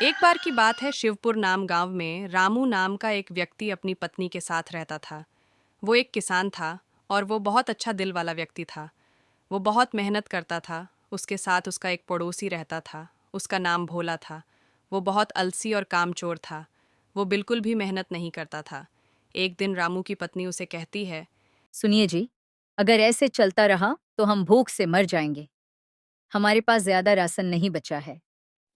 एक बार की बात है, शिवपुर नाम गांव में रामू नाम का एक व्यक्ति अपनी पत्नी के साथ रहता था। वो एक किसान था और वो बहुत अच्छा दिल वाला व्यक्ति था। वो बहुत मेहनत करता था। उसके साथ उसका एक पड़ोसी रहता था। उसका नाम भोला था। वो बहुत आलसी और कामचोर था। वो बिल्कुल भी मेहनत नहीं करता था। एक दिन रामू की पत्नी उसे कहती है। सुनिए जी, अगर ऐसे चलता रहा तो हम भूख से मर जाएंगे। हमारे पास ज्यादा राशन नहीं बचा है।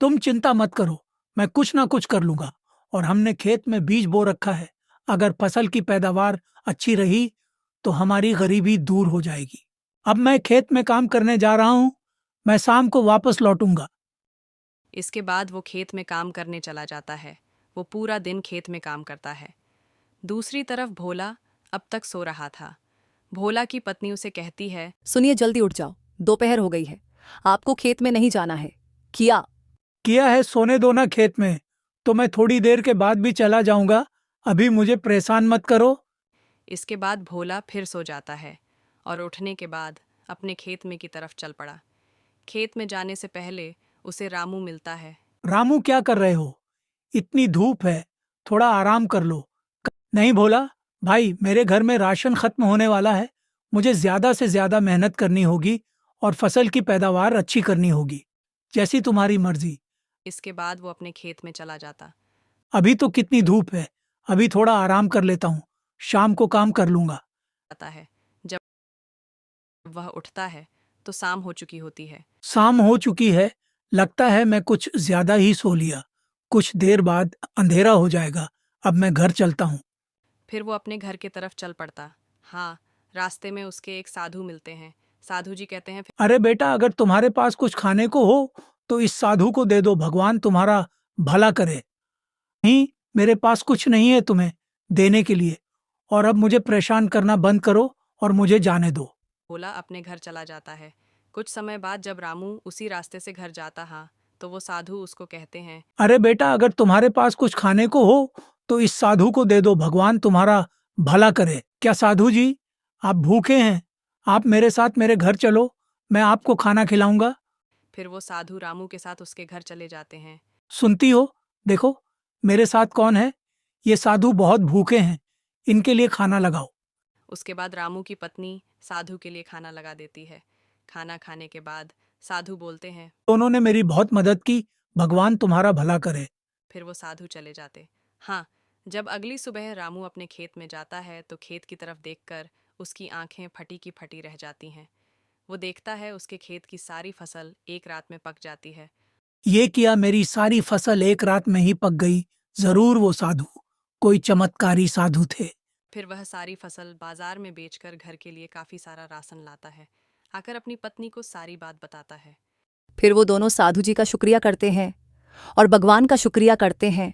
तुम चिंता मत करो, मैं कुछ ना कुछ कर लूंगा। और हमने खेत में बीज बो रखा है। अगर फसल की पैदावार अच्छी रही तो हमारी गरीबी दूर हो जाएगी। अब मैं खेत में काम करने जा रहा हूँ। मैं शाम को वापस लौटूंगा। इसके बाद वो खेत में काम करने चला जाता है। वो पूरा दिन खेत में काम करता है। दूसरी तरफ भोला अब तक सो रहा था। भोला की पत्नी उसे कहती है। सुनिए, जल्दी उठ जाओ, दोपहर हो गई है। आपको खेत में नहीं जाना है। किया। किया है, सोने दो ना खेत में। तो मैं थोड़ी देर के बाद भी चला जाऊंगा। अभी मुझे परेशान मत करो। इसके बाद भोला फिर सो जाता है और उठने के बाद अपने खेत में की तरफ चल पड़ा। खेत में जाने से पहले उसे रामू मिलता है। रामू, क्या कर रहे हो? इतनी धूप है, थोड़ा आराम कर लो। नहीं भोला भाई, मेरे घर में राशन खत्म होने वाला है। मुझे ज्यादा से ज्यादा मेहनत करनी होगी और फसल की पैदावार अच्छी करनी होगी। जैसी तुम्हारी मर्जी। इसके बाद वो अपने खेत में चला जाता अभी तो कितनी धूप है, अभी थोड़ा आराम कर लेता हूँ। शाम को काम कर लूंगा। है। जब वह उठता है तो शाम हो चुकी होती है। शाम हो चुकी है। लगता है मैं कुछ ज्यादा ही सो लिया। कुछ देर बाद अंधेरा हो जाएगा। अब मैं घर चलता हूँ। फिर वो अपने घर की तरफ चल पड़ता। हाँ, रास्ते में उसके एक साधु मिलते हैं। साधु जी कहते हैं। अरे बेटा, अगर तुम्हारे पास कुछ खाने को हो तो इस साधु को दे दो, भगवान तुम्हारा भला करे। नहीं, मेरे पास कुछ नहीं है तुम्हें देने के लिए। और अब मुझे परेशान करना बंद करो और मुझे जाने दो। भोला अपने घर चला जाता है। कुछ समय बाद जब रामू उसी रास्ते से घर जाता हाँ, तो वो साधु उसको कहते हैं। अरे बेटा, अगर तुम्हारे पास कुछ खाने को हो तो इस साधु को दे दो, भगवान तुम्हारा भला करे। क्या साधु जी, आप भूखे हैं? आप मेरे साथ मेरे घर चलो, मैं आपको खाना खिलाऊंगा। फिर वो साधु रामू के साथ उसके घर चले जाते हैं। सुनती हो? देखो, मेरे साथ कौन है। ये साधु बहुत भूखे हैं, इनके लिए खाना लगाओ। उसके बाद रामू की पत्नी साधु के लिए खाना लगा देती है। खाना खाने के बाद साधु बोलते हैं। दोनों ने मेरी बहुत मदद की, भगवान तुम्हारा भला करे। फिर वो साधु चले जाते। हाँ, जब अगली सुबह रामू अपने खेत में जाता है तो खेत की तरफ देखकर उसकी आंखें फटी की फटी रह जाती हैं। वो देखता है उसके खेत की सारी फसल एक रात में पक जाती है। ये किया, मेरी सारी फसल एक रात में ही पक गई। जरूर वो साधु कोई चमत्कारी साधु थे। फिर वह सारी फसल बाजार में बेचकर घर के लिए काफी सारा राशन लाता है। आकर अपनी पत्नी को सारी बात बताता है। फिर वो दोनों साधु जी का शुक्रिया करते हैं और भगवान का शुक्रिया करते हैं